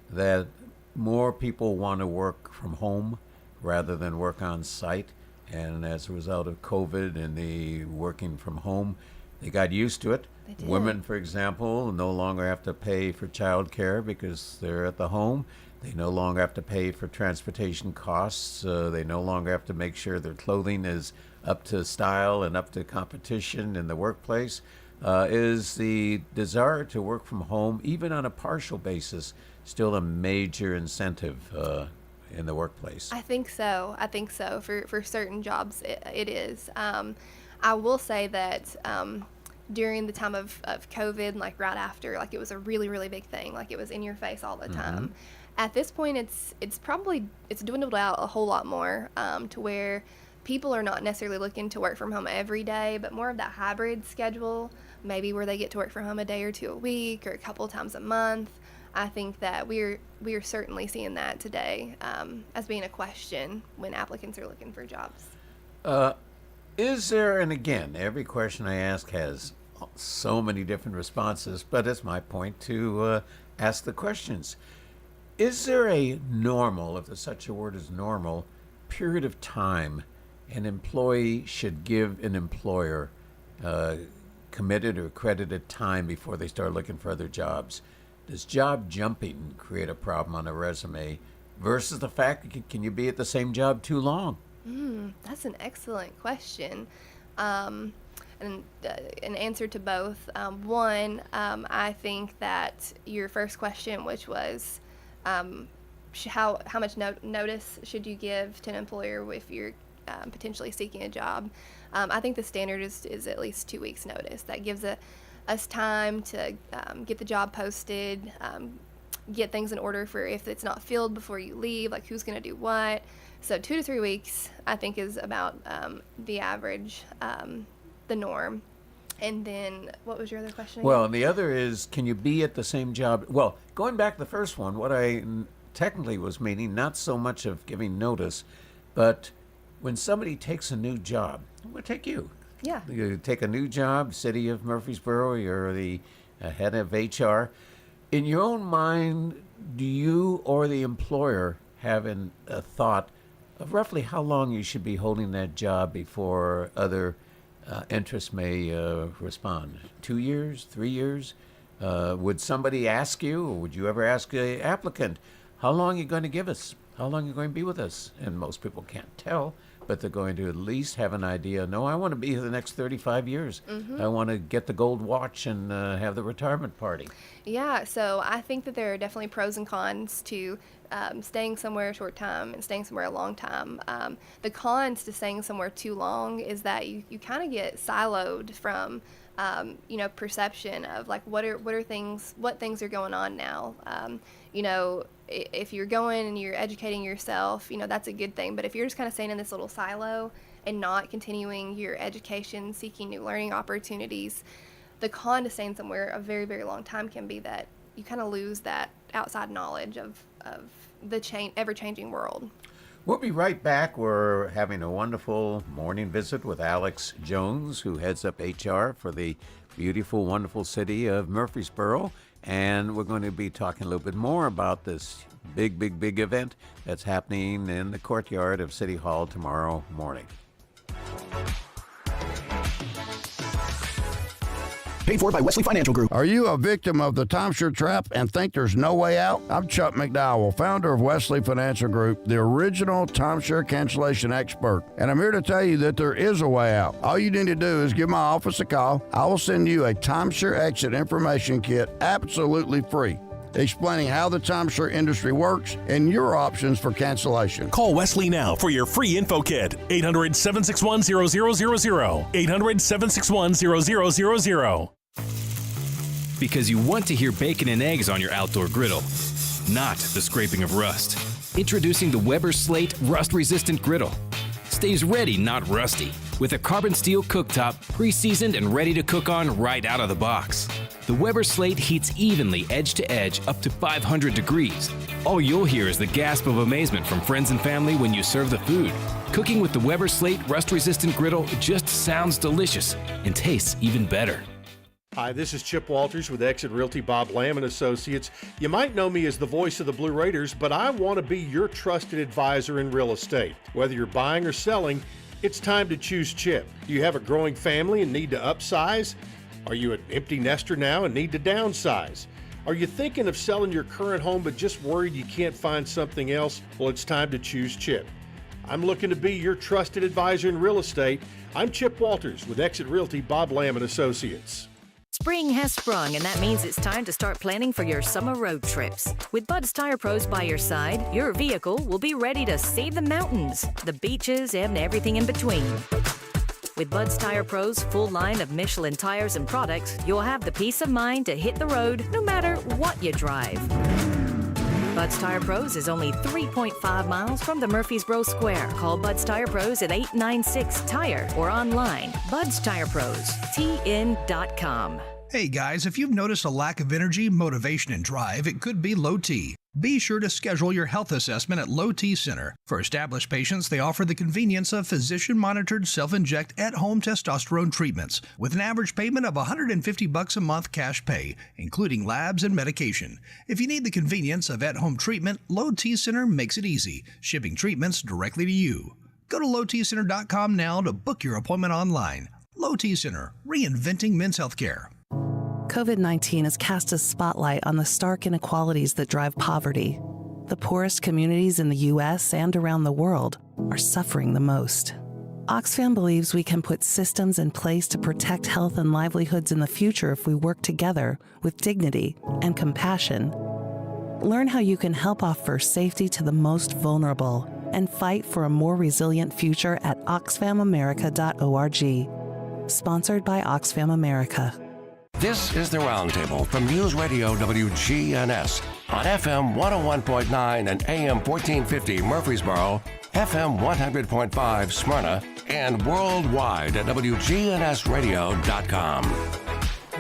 that more people want to work from home rather than work on site? And as a result of COVID and the working from home, they got used to it. They did. Women, for example, no longer have to pay for child care because they're at the home. They no longer have to pay for transportation costs. They no longer have to make sure their clothing is up to style and up to competition in the workplace. Is the desire to work from home, even on a partial basis, still a major incentive in the workplace? I think so. For certain jobs, it is. I will say that during the time of COVID, right after, it was a really, really big thing. It was in your face all the time. At this point, it's dwindled out a whole lot more to where people are not necessarily looking to work from home every day, but more of that hybrid schedule, maybe where they get to work from home a day or two a week or a couple times a month. I think that we are certainly seeing that today as being a question when applicants are looking for jobs. Is there, and again, every question I ask has so many different responses, but it's my point to ask the questions. Is there a normal, if there's such a word as normal, period of time an employee should give an employer committed or credited time before they start looking for other jobs? Does job jumping create a problem on a resume versus the fact that can you be at the same job too long? That's an excellent question. And an answer to both. One, I think that your first question, which was how much notice should you give to an employer if you're potentially seeking a job, I think the standard is at least 2 weeks notice. That gives us time to get the job posted, get things in order for if it's not filled before you leave, who's going to do what. So 2 to 3 weeks, I think, is about the average, the norm. And then what was your other question again? Well, and the other is, can you be at the same job? Well, going back to the first one, what I technically was meaning, not so much of giving notice, but when somebody takes a new job, I'm going to take you. Yeah. You take a new job, city of Murfreesboro, you're the head of HR. In your own mind, do you or the employer have a thought of roughly how long you should be holding that job before other interests may respond? 2 years, 3 years? Would somebody ask you, or would you ever ask an applicant, how long are you going to give us? How long are you going to be with us? And most people can't tell, but they're going to at least have an idea. No, I want to be here the next 35 years. I want to get the gold watch and have the retirement party. Yeah, so I think that there are definitely pros and cons to staying somewhere a short time and staying somewhere a long time. The cons to staying somewhere too long is that you kind of get siloed from perception of like what things are going on now. If you're going and you're educating yourself, that's a good thing. But if you're just kind of staying in this little silo and not continuing your education, seeking new learning opportunities, the con to staying somewhere a very, very long time can be that you kind of lose that outside knowledge of the ever-changing world. We'll be right back. We're having a wonderful morning visit with Alex Jones, who heads up HR for the beautiful, wonderful city of Murfreesboro. And we're going to be talking a little bit more about this big event that's happening in the courtyard of City Hall tomorrow morning. Paid for by Wesley Financial Group. Are you a victim of the timeshare trap and think there's no way out? I'm Chuck McDowell, founder of Wesley Financial Group, the original timeshare cancellation expert. And I'm here to tell you that there is a way out. All you need to do is give my office a call. I will send you a timeshare exit information kit absolutely free, explaining how the timeshare industry works and your options for cancellation. Call Wesley now for your free info kit. 800-761-0000. 800-761-0000. Because you want to hear bacon and eggs on your outdoor griddle, not the scraping of rust. Introducing the Weber Slate Rust-Resistant Griddle. Stays ready, not rusty, with a carbon steel cooktop, pre-seasoned and ready to cook on right out of the box. The Weber Slate heats evenly edge to edge up to 500 degrees. All you'll hear is the gasp of amazement from friends and family when you serve the food. Cooking with the Weber Slate Rust-Resistant Griddle just sounds delicious and tastes even better. Hi, this is Chip Walters with Exit Realty Bob Lamb & Associates. You might know me as the voice of the Blue Raiders, but I want to be your trusted advisor in real estate. Whether you're buying or selling, it's time to choose Chip. Do you have a growing family and need to upsize? Are you an empty nester now and need to downsize? Are you thinking of selling your current home but just worried you can't find something else? Well, it's time to choose Chip. I'm looking to be your trusted advisor in real estate. I'm Chip Walters with Exit Realty Bob Lamb & Associates. Spring has sprung, and that means it's time to start planning for your summer road trips. With Bud's Tire Pros by your side, your vehicle will be ready to see the mountains, the beaches, and everything in between. With Bud's Tire Pros' full line of Michelin tires and products, you'll have the peace of mind to hit the road no matter what you drive. Bud's Tire Pros is only 3.5 miles from the Murfreesboro Square. Call Bud's Tire Pros at 896-TIRE or online, Bud's Tire Pros, TN.com. Hey guys, if you've noticed a lack of energy, motivation, and drive, it could be low T. Be sure to schedule your health assessment at Low T Center. For established patients, they offer the convenience of physician-monitored self-inject at-home testosterone treatments with an average payment of $150 a month cash pay, including labs and medication. If you need the convenience of at-home treatment, Low T Center makes it easy, shipping treatments directly to you. Go to lowtcenter.com now to book your appointment online. Low T Center, reinventing men's healthcare. COVID-19 has cast a spotlight on the stark inequalities that drive poverty. The poorest communities in the U.S. and around the world are suffering the most. Oxfam believes we can put systems in place to protect health and livelihoods in the future if we work together with dignity and compassion. Learn how you can help offer safety to the most vulnerable and fight for a more resilient future at oxfamamerica.org. Sponsored by Oxfam America. This is the Roundtable from News Radio WGNS on FM 101.9 and AM 1450 Murfreesboro, FM 100.5 Smyrna, and worldwide at WGNSradio.com.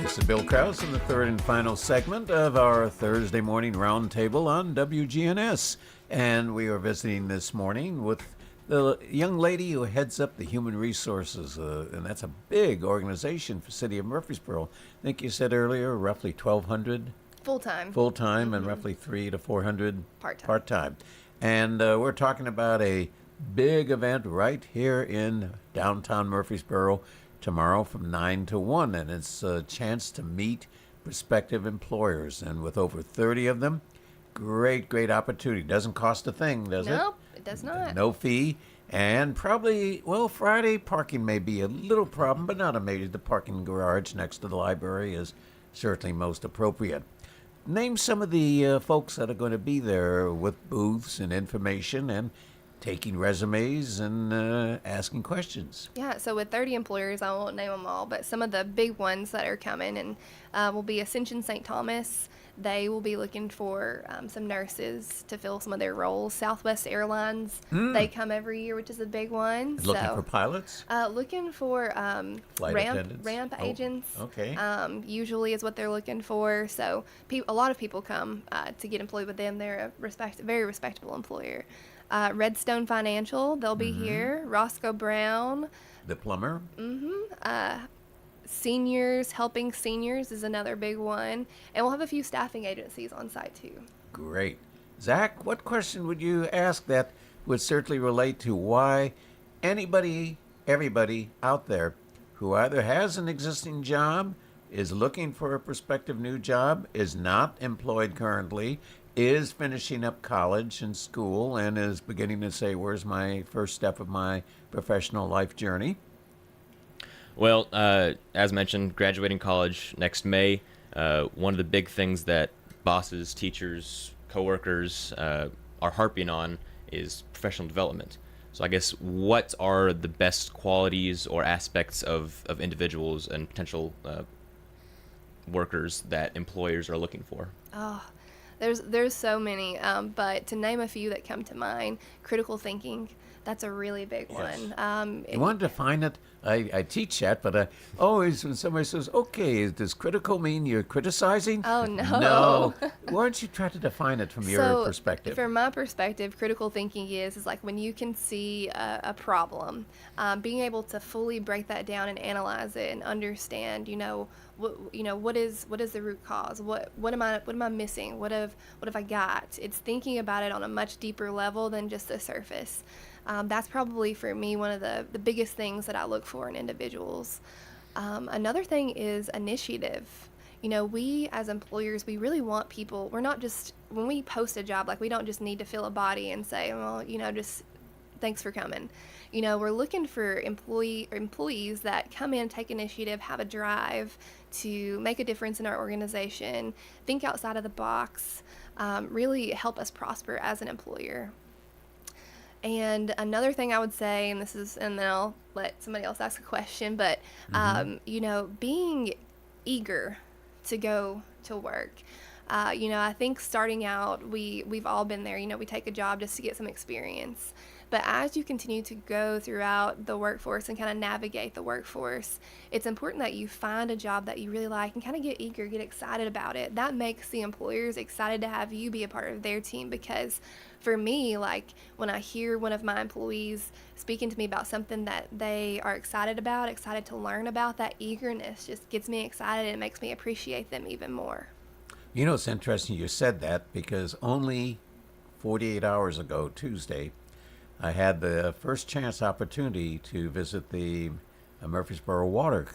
This is Bill Krause in the third and final segment of our Thursday morning Roundtable on WGNS. And we are visiting this morning with the young lady who heads up the human resources, and that's a big organization for the city of Murfreesboro. I think you said earlier, roughly 1,200 full-time. Full-time, and roughly 300 to 400 part-time. part-time. And we're talking about a big event right here in downtown Murfreesboro tomorrow from 9 to 1, and it's a chance to meet prospective employers. And with over 30 of them, great opportunity. Doesn't cost a thing, does it? Nope, it does not. No fee. And probably, well, Friday parking may be a little problem, but not a major. The parking garage next to the library is certainly most appropriate. Name some of the folks that are going to be there with booths and information and taking resumes and asking questions. Yeah, so with 30 employers, I won't name them all, but some of the big ones that are coming and will be Ascension St. Thomas. They will be looking for some nurses to fill some of their roles. Southwest Airlines, they come every year, which is a big one. Looking for pilots? Looking for Flight attendants? ramp agents. Okay. Usually is what they're looking for. So a lot of people come to get employed with them. They're a very respectable employer. Redstone Financial, they'll be here. Roscoe Brown. The plumber? Seniors, helping seniors is another big one. And we'll have a few staffing agencies on site too. Great. Zach, what question would you ask that would certainly relate to why everybody out there who either has an existing job, is looking for a prospective new job, is not employed currently, is finishing up college and school, and is beginning to say, where's my first step of my professional life journey? Well, as mentioned, graduating college next May. One of the big things that bosses, teachers, coworkers are harping on is professional development. So I guess what are the best qualities or aspects of individuals and potential workers that employers are looking for? Oh, there's so many, but to name a few that come to mind, critical thinking. That's a really big one. You want to define it? I teach that, but always when somebody says, okay, does critical mean you're criticizing? Oh, no. No. Why don't you try to define it from your perspective? From my perspective, critical thinking is like when you can see a problem, being able to fully break that down and analyze it and understand, what is the root cause? What am I missing? What have I got? It's thinking about it on a much deeper level than just the surface. That's probably for me one of the biggest things that I look for in individuals. Another thing is initiative. We as employers, we really want people. We're not just, when we post a job, like we don't just need to fill a body and say, well, just thanks for coming. We're looking for employees that come in, take initiative, have a drive to make a difference in our organization, think outside of the box, really help us prosper as an employer. And another thing I would say, and then I'll let somebody else ask a question, but, being eager to go to work. I think starting out, we've all been there. We take a job just to get some experience. But as you continue to go throughout the workforce and kind of navigate the workforce, it's important that you find a job that you really like and kind of get eager, get excited about it. That makes the employers excited to have you be a part of their team, because for me, like when I hear one of my employees speaking to me about something that they are excited about, excited to learn about, that eagerness just gets me excited and makes me appreciate them even more. It's interesting you said that, because only 48 hours ago, Tuesday, I had the first chance opportunity to visit the Murfreesboro Water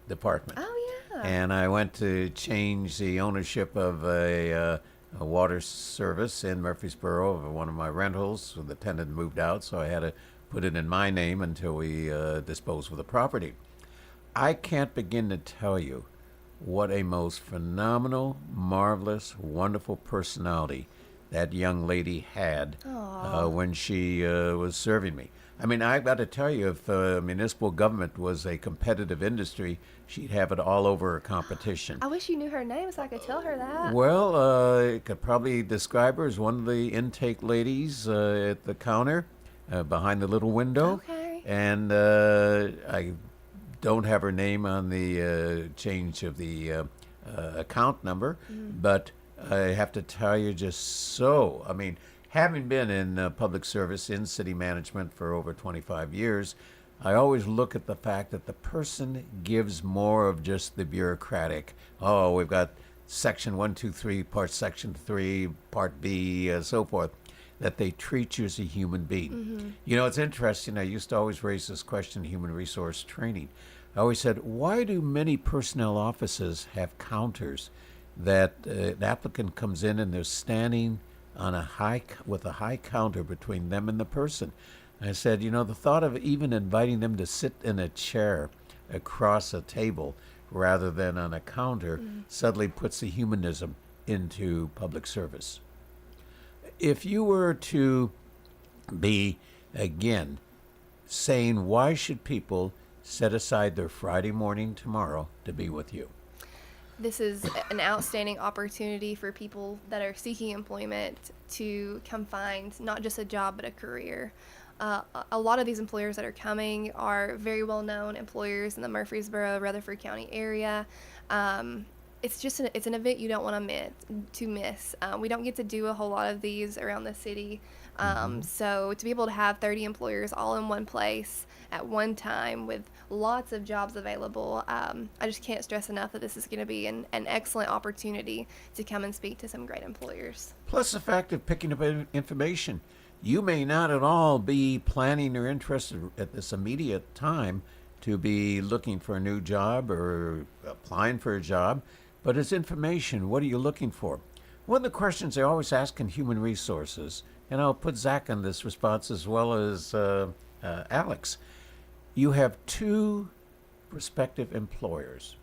Department. Oh, yeah. And I went to change the ownership of a water service in Murfreesboro. One of my rentals, so the tenant moved out, so I had to put it in my name until we disposed of the property. I can't begin to tell you what a most phenomenal, marvelous, wonderful personality that young lady had when she was serving me. I mean, I've got to tell you, if municipal government was a competitive industry, she'd have it all over her competition. I wish you knew her name so I could tell her that. Well, I could probably describe her as one of the intake ladies at the counter behind the little window. Okay. And I don't have her name on the change of the account number, but I have to tell you, having been in public service in city management for over 25 years, I always look at the fact that the person gives more of just the bureaucratic. Oh, we've got section 1, 2, 3, part section 3, part B, so forth. that they treat you as a human being. Mm-hmm. You know, it's interesting. I used to always raise this question in human resource training. I always said, why do many personnel offices have counters that an applicant comes in and they're standing on with a high counter between them and the person? I said, you know, the thought of even inviting them to sit in a chair across a table rather than on a counter suddenly puts the humanism into public service. If you were to be, again, saying why should people set aside their Friday morning tomorrow to be with you? This is an outstanding opportunity for people that are seeking employment to come find not just a job but a career. A lot of these employers that are coming are very well-known employers in the Murfreesboro, Rutherford County area. It's just it's an event you don't want to miss. We don't get to do a whole lot of these around the city. So to be able to have 30 employers all in one place at one time with lots of jobs available, I just can't stress enough that this is going to be an excellent opportunity to come and speak to some great employers. Plus the fact of picking up information. You may not at all be planning or interested at this immediate time to be looking for a new job or applying for a job, but it's information. What are you looking for? One of the questions I always ask in human resources, and I'll put Zach on this response as well as Alex, you have two prospective employers.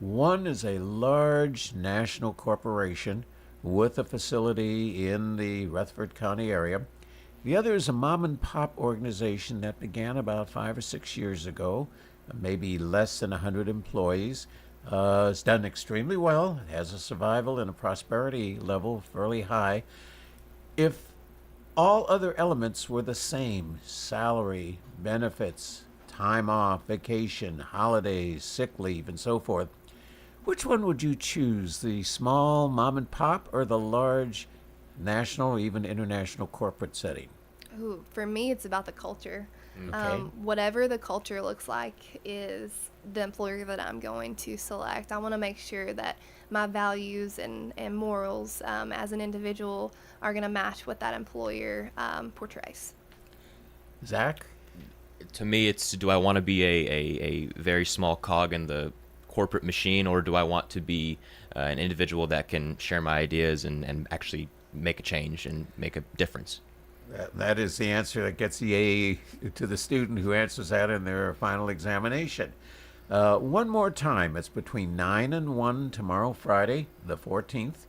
One is a large national corporation with a facility in the Rutherford County area. The other is a mom-and-pop organization that began about 5 or 6 years ago, maybe less than 100 employees. It's done extremely well. It has a survival and a prosperity level fairly high. If all other elements were the same, salary, benefits, time off, vacation, holidays, sick leave, and so forth, which one would you choose, the small mom-and-pop or the large national or even international corporate setting? Ooh, for me, it's about the culture. Okay. Whatever the culture looks like is the employer that I'm going to select. I want to make sure that my values and morals as an individual are going to match what that employer portrays. Zach? To me, it's, do I want to be a very small cog in the corporate machine, or do I want to be an individual that can share my ideas and actually make a change and make a difference? That is the answer that gets the A to the student who answers that in their final examination. One more time, it's between 9 and 1 tomorrow, Friday, the 14th,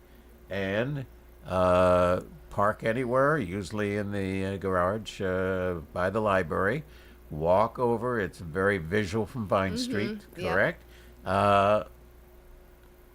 and park anywhere, usually in the garage by the library. Walk over, it's very visual from Vine Street, correct? Yep.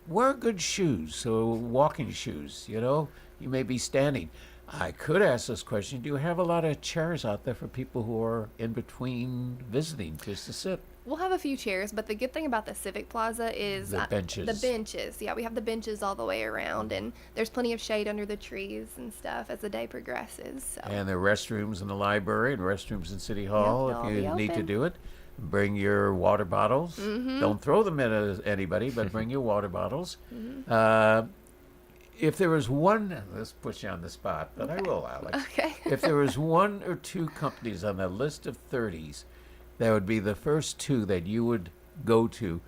Wear good shoes, so walking shoes, you know, you may be standing. I could ask this question, do you have a lot of chairs out there for people who are in between visiting just to sit? We'll have a few chairs, but the good thing about the Civic Plaza is the benches. The benches, yeah, we have the benches all the way around, and there's plenty of shade under the trees and stuff as the day progresses. So. And there are restrooms in the library and restrooms in City Hall if you need to do it. Bring your water bottles. Don't throw them at anybody, but bring your water bottles. If there was one, let's put you on the spot, but I will, Alex. Okay. If there was one or two companies on the list of 30s, that would be the first two that you would go to,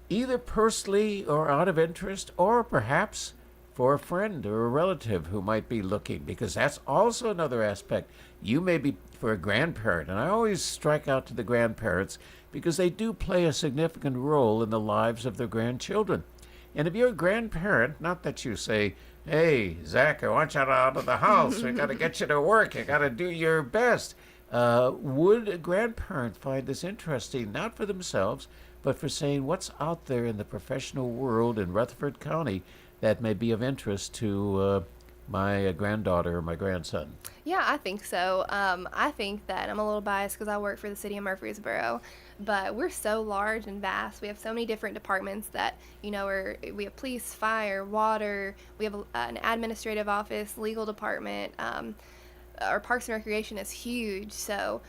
either personally or out of interest, or perhaps for a friend or a relative who might be looking, because that's also another aspect. You may be for a grandparent, and I always strike out to the grandparents because they do play a significant role in the lives of their grandchildren. And if you're a grandparent, not that you say, hey, Zach, I want you out of the house. We got to get you to work. You got to do your best. Would a grandparent find this interesting, not for themselves, but for saying what's out there in the professional world in Rutherford County that may be of interest to my granddaughter or my grandson? Yeah, I think so. I think that I'm a little biased because I work for the city of Murfreesboro, but we're so large and vast. We have so many different departments that, you know, we have police, fire, water. We have an administrative office, legal department. Our Parks and Recreation is huge. So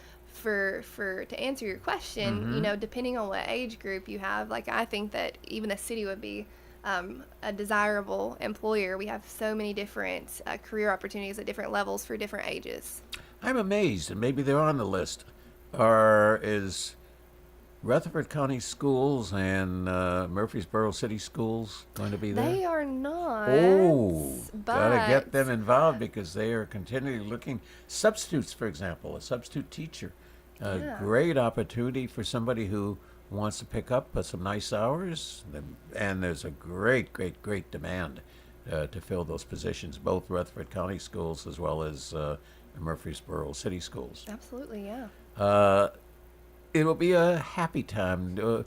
to answer your question, you know, depending on what age group you have, like I think that even the city would be a desirable employer. We have so many different career opportunities at different levels for different ages. I'm amazed, and maybe they're on the list. Is Rutherford County Schools and Murfreesboro City Schools going to be there? They are not. Oh, gotta but get them involved because they are continually looking. Substitutes, for example, a substitute teacher. A Yeah. great opportunity for somebody who wants to pick up some nice hours. And there's a great demand to fill those positions, both Rutherford County Schools as well as Murfreesboro City Schools. Absolutely, yeah. It will be a happy time.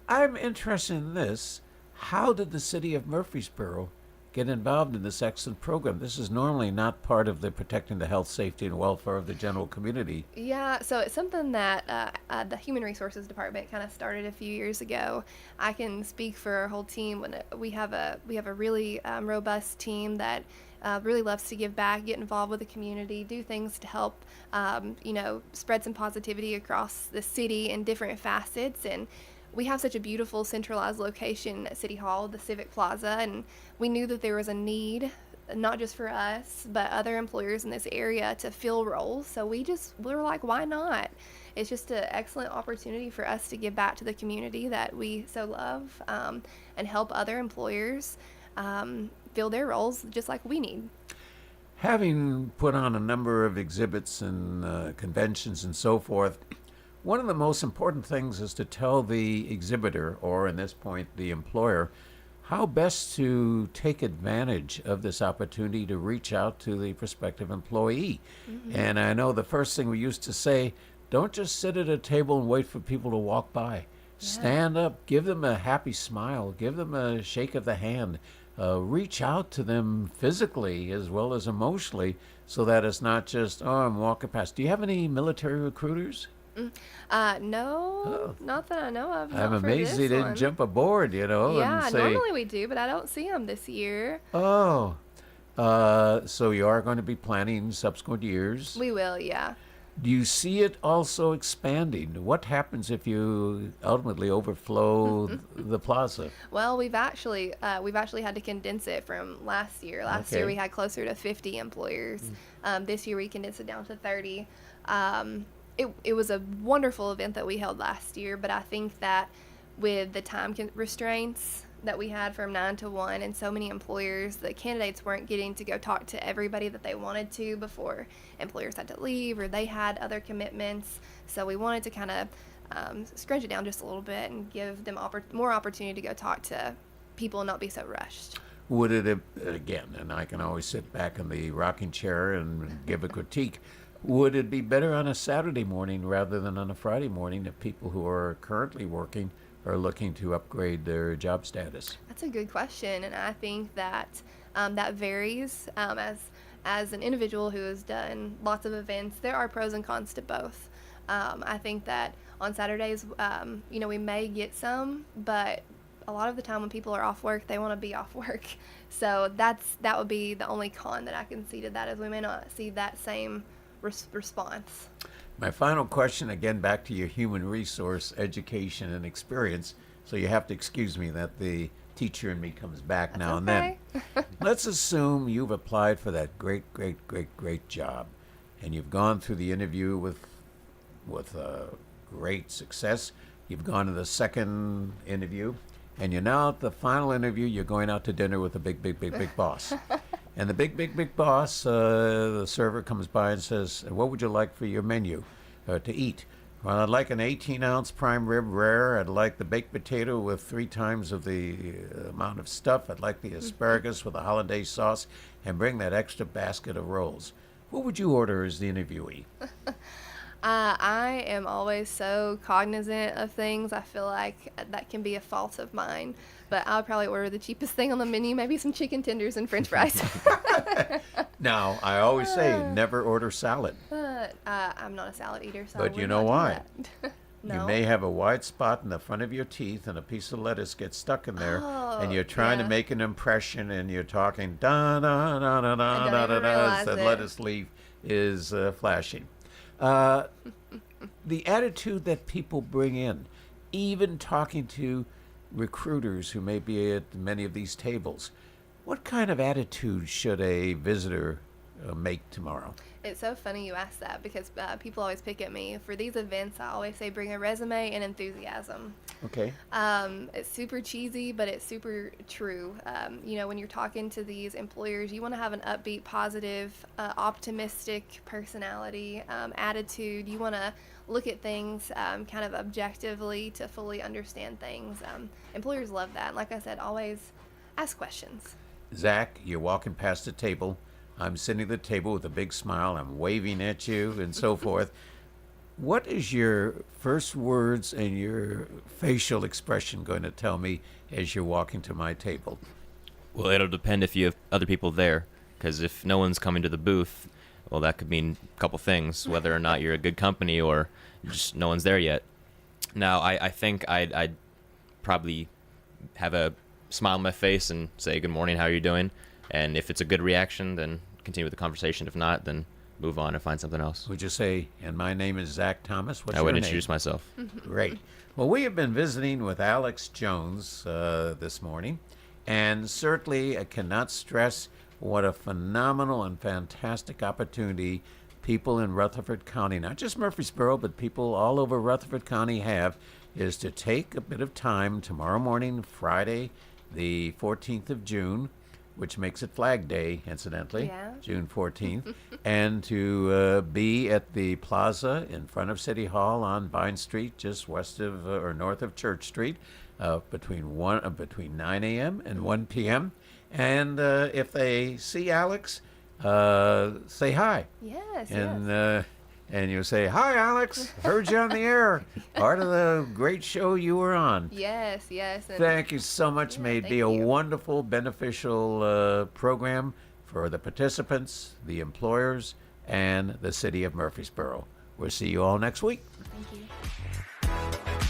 I'm interested in this. How did the city of Murfreesboro get involved in this excellent program? This is normally not part of the protecting the health, safety, and welfare of the general community. Yeah, so it's something that the Human Resources Department kind of started a few years ago. I can speak for our whole team. When we have a really robust team that really loves to give back, get involved with the community, do things to help, spread some positivity across the city in different facets. And we have such a beautiful centralized location at City Hall, the Civic Plaza, and we knew that there was a need, not just for us, but other employers in this area to fill roles. So we were like, why not? It's just an excellent opportunity for us to give back to the community that we so love, and help other employers fill their roles just like we need. Having put on a number of exhibits and conventions and so forth, one of the most important things is to tell the exhibitor, or in this point, the employer, how best to take advantage of this opportunity to reach out to the prospective employee. Mm-hmm. And I know the first thing we used to say, don't just sit at a table and wait for people to walk by. Stand up, give them a happy smile, give them a shake of the hand, reach out to them physically as well as emotionally, so that it's not just, oh, I'm walking past. Do you have any military recruiters? No, not that I know of. I'm not for amazed this they didn't one. jump aboard, Yeah, and say, normally we do, but I don't see them this year. oh, so you are going to be planning subsequent years. We will, yeah. Do you see it also expanding? What happens if you ultimately overflow the plaza? Well, we've actually had to condense it from last year. Last year we had closer to 50 employers. This year we condensed it down to 30. It was a wonderful event that we held last year, but I think that with the time restraints that we had from 9 to 1 and so many employers, the candidates weren't getting to go talk to everybody that they wanted to before employers had to leave or they had other commitments. So we wanted to kind of scrunch it down just a little bit and give them more opportunity to go talk to people and not be so rushed. Would it, again, and I can always sit back in the rocking chair and give a critique, would it be better on a Saturday morning rather than on a Friday morning if people who are currently working are looking to upgrade their job status? That's a good question, and I think that that varies. As an individual who has done lots of events, there are pros and cons to both. I think that on Saturdays, we may get some, but a lot of the time when people are off work, they want to be off work. So that would be the only con that I can see to that, is we may not see that same response. My final question, again, back to your human resource education and experience. So you have to excuse me that the teacher in me comes back now and then. Let's assume you've applied for that great job, and you've gone through the interview with great success. You've gone to the second interview, and you're now at the final interview. You're going out to dinner with the big boss. And the big boss, the server comes by and says, what would you like for your menu to eat? Well, I'd like an 18-ounce prime rib rare. I'd like the baked potato with 3 times of the amount of stuff. I'd like the asparagus with a hollandaise sauce, and bring that extra basket of rolls. What would you order as the interviewee? I am always so cognizant of things. I feel like that can be a fault of mine. But I'll probably order the cheapest thing on the menu, maybe some chicken tenders and french fries. Now, I always say never order salad. I'm not a salad eater, so But you know why? No. You may have a wide spot in the front of your teeth and a piece of lettuce gets stuck in there, and you're trying to make an impression, and you're talking da-da-da-da-da-da-da-da as the lettuce leaf is flashing. The attitude that people bring in, even talking to recruiters who may be at many of these tables, what kind of attitude should a visitor make tomorrow? It's so funny you ask that because people always pick at me. For these events, I always say bring a resume and enthusiasm. Okay. It's super cheesy, but it's super true. When you're talking to these employers, you want to have an upbeat, positive, optimistic personality, attitude. You want to look at things kind of objectively to fully understand things. Employers love that. Like I said, always ask questions. Zach, you're walking past the table. I'm sitting at the table with a big smile. I'm waving at you and so forth. What is your first words and your facial expression going to tell me as you're walking to my table? Well, it'll depend if you have other people there, because if no one's coming to the booth, well, that could mean a couple things, whether or not you're a good company or just no one's there yet. Now, I think I'd probably have a smile on my face and say, good morning, how are you doing? And if it's a good reaction, then continue with the conversation. If not, then move on and find something else. Would you say, and my name is Zach Thomas? What's I your would name? introduce myself. Great. Well, we have been visiting with Alex Jones this morning, and certainly I cannot stress what a phenomenal and fantastic opportunity people in Rutherford County, not just Murfreesboro, but people all over Rutherford County have, is to take a bit of time tomorrow morning, Friday, the 14th of June, which makes it Flag Day, incidentally, June 14th, and to be at the plaza in front of City Hall on Vine Street, just west of or north of Church Street, between 9 a.m. and 1 p.m. And if they see Alex, say hi. Yes, And you say, hi, Alex, heard you on the air. Part of the great show you were on. Yes. And Thank you so much. May it be a wonderful, beneficial program for the participants, the employers, and the city of Murfreesboro. We'll see you all next week. Thank you.